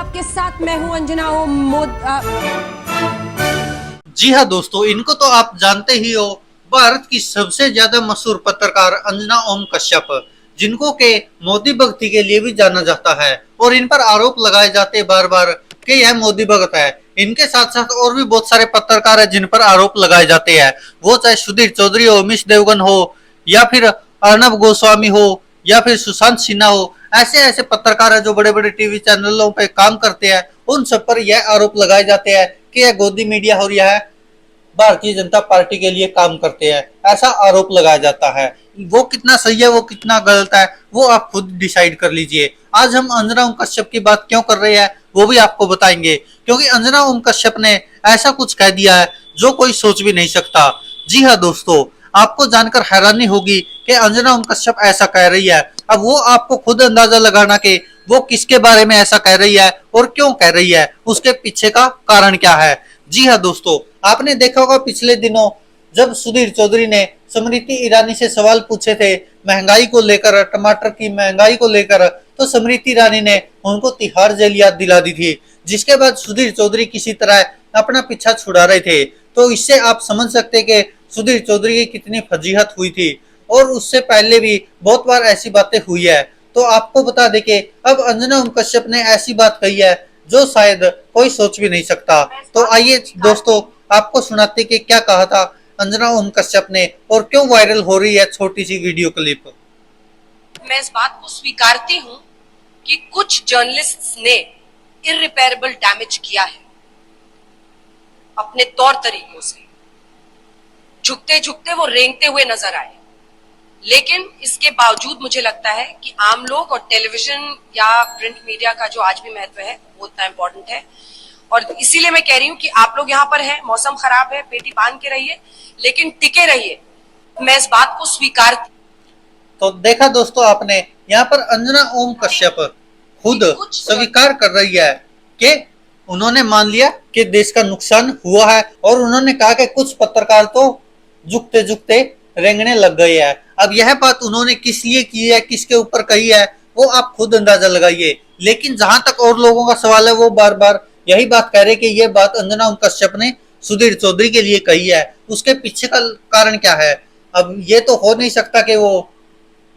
आपके साथ मैं हूं अंजना जी हाँ दोस्तों, इनको तो आप जानते ही हो। भारत की सबसे ज्यादा मशहूर पत्रकार अंजना ओम कश्यप, जिनको के मोदी भक्ति के लिए भी जाना जाता है और इन पर आरोप लगाए जाते हैं बार बार कि यह मोदी भक्त है। इनके साथ साथ और भी बहुत सारे पत्रकार हैं जिन पर आरोप लगाए जाते हैं, वो चाहे सुधीर चौधरी हो, उमेश देवगन हो, या फिर अर्नब गोस्वामी हो, या फिर सुशांत सिन्हा हो। ऐसे ऐसे पत्रकार है जो बड़े बड़े टीवी चैनलों पे काम करते हैं, उन सब पर यह आरोप लगाए जाते हैं कि यह गोदी मीडिया और यह भारतीय जनता पार्टी के लिए काम करते हैं। ऐसा आरोप लगाया जाता है। वो कितना सही है, वो कितना गलत है, वो आप खुद डिसाइड कर लीजिए। आज हम अंजना ओम कश्यप की बात क्यों कर रहे हैं वो भी आपको बताएंगे, क्योंकि अंजना ओम कश्यप ने ऐसा कुछ कह दिया है जो कोई सोच भी नहीं सकता। जी हाँ दोस्तों, आपको जानकर हैरानी होगी कि अंजना ओम कश्यप ऐसा कह रही है। अब वो आपको खुद अंदाजा लगाना कि वो किसके बारे में ऐसा कह रही है और क्यों कह रही है, उसके पीछे का कारण क्या है। जी हाँ दोस्तों, आपने देखा होगा पिछले दिनों जब सुधीर चौधरी ने स्मृति ईरानी से सवाल पूछे थे महंगाई को लेकर, टमाटर की महंगाई को लेकर, तो स्मृति ईरानी ने उनको तिहाड़ जेल याद दिला दी थी, जिसके बाद सुधीर चौधरी किसी तरह अपना पीछा छुड़ा रहे थे। तो इससे आप समझ सकते कि सुधीर चौधरी की कितनी फजीहत हुई थी, और उससे पहले भी बहुत बार ऐसी बातें हुई है। तो आपको बता दें कि अब अंजना ओम कश्यप ने ऐसी बात कही है जो शायद कोई सोच भी नहीं सकता। तो आइए दोस्तों, आपको सुनाते कि क्या कहा था अंजना ओम कश्यप ने और क्यों वायरल हो रही है छोटी सी वीडियो क्लिप। मैं इस बात को स्वीकारती हूं कि कुछ जर्नलिस्ट्स ने इररिपेयरेबल डैमेज किया है अपने तौर तरीकों से। झुकते झुकते वो रेंगते हुए नजर आए, लेकिन इसके बावजूद मुझे लगता है कि आम लोग और टेलीविजन या प्रिंट मीडिया का जो आज भी महत्व है वो उतना इम्पोर्टेंट है। और इसीलिए मैं कह रही हूँ कि आप लोग यहाँ पर हैं, मौसम खराब है, पेटी बांध के रहिए, लेकिन टिके रहिए। मैं इस बात को स्वीकार। तो देखा दोस्तों आपने, यहाँ पर अंजना ओम कश्यप खुद स्वीकार कर रही है कि उन्होंने मान लिया कि देश का नुकसान हुआ है, और उन्होंने कहा कि कुछ पत्रकार तो झुकते झुकते रेंगने लग गए हैं। अब यह बात उन्होंने किस लिए की है, किसके ऊपर कही है, वो आप खुद अंदाजा लगाइए। लेकिन जहां तक और लोगों का सवाल है, वो बार बार यही बात कह रहे कि ये बात अंजना ओम कश्यप ने सुधीर चौधरी के लिए कही है। उसके पीछे का कारण क्या है? अब ये तो हो नहीं सकता कि वो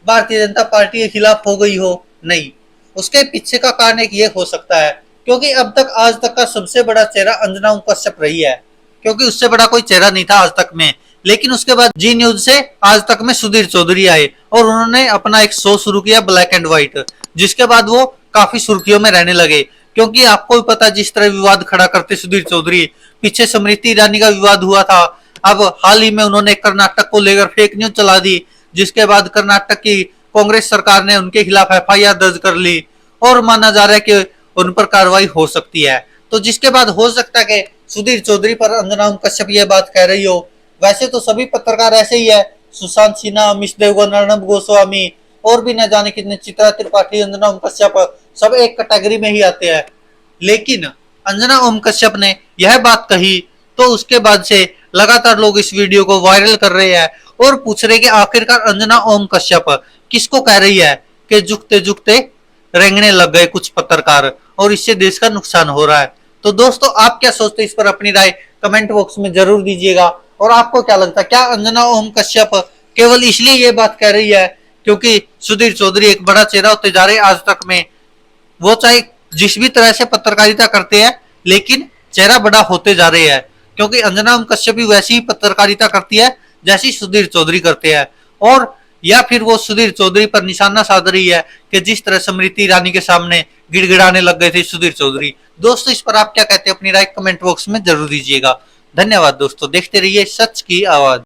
भारतीय जनता पार्टी के खिलाफ हो गई हो, नहीं। उसके पीछे का कारण एक ये हो सकता है क्योंकि अब तक आज तक का सबसे बड़ा चेहरा अंजना ओम कश्यप रही है, क्योंकि उससे बड़ा कोई चेहरा नहीं था आज तक में। लेकिन उसके बाद जी न्यूज से आज तक में सुधीर चौधरी आए और उन्होंने अपना एक शो शुरू किया ब्लैक एंड व्हाइट, जिसके बाद वो काफी सुर्खियों में रहने लगे। क्योंकि आपको भी पता, जिस तरह विवाद खड़ा करते सुधीर चौधरी, पीछे स्मृति ईरानी का विवाद हुआ था, अब हाल ही में उन्होंने कर्नाटक को लेकर फेक न्यूज चला दी, जिसके बाद कर्नाटक की कांग्रेस सरकार ने उनके खिलाफ एफआईआर दर्ज कर ली और माना जा रहा है कि उन पर कार्रवाई हो सकती है। तो जिसके बाद हो सकता है कि सुधीर चौधरी पर अंजना ओम कश्यप ये बात कह रही हो। वैसे तो सभी पत्रकार ऐसे ही है, सुशांत सिन्हा, उमेश देवगन, अर्नब गोस्वामी और भी न जाने कितने, चित्रा त्रिपाठी, अंजना ओम कश्यप, सब एक कैटेगरी में ही आते हैं। लेकिन अंजना ओम कश्यप ने यह बात कही तो उसके बाद से लगातार लोग इस वीडियो को वायरल कर रहे हैं और पूछ रहे कि आखिरकार अंजना ओम कश्यप किसको कह रही है कि झुकते झुकते रेंगने लग गए कुछ पत्रकार और इससे देश का नुकसान हो रहा है। तो दोस्तों, आप क्या सोचते हैं इस पर अपनी राय कमेंट बॉक्स में जरूर दीजिएगा। और आपको क्या लगता है, क्या अंजना ओम कश्यप केवल इसलिए ये बात कह रही है क्योंकि सुधीर चौधरी एक बड़ा चेहरा होते जा रहे हैं आज तक में? वो चाहे जिस भी तरह से पत्रकारिता करते हैं, लेकिन चेहरा बड़ा होते जा रहे हैं, क्योंकि अंजना ओम कश्यप भी वैसी ही पत्रकारिता करती है जैसी सुधीर चौधरी करते हैं। और या फिर वो सुधीर चौधरी पर निशाना साध रही है कि जिस तरह स्मृति ईरानी के सामने गिड़गिड़ाने लग गए थे सुधीर चौधरी। दोस्तों, इस पर आप क्या कहते हैं अपनी राय कमेंट बॉक्स में जरूर दीजिएगा। धन्यवाद दोस्तों, देखते रहिए सच की आवाज।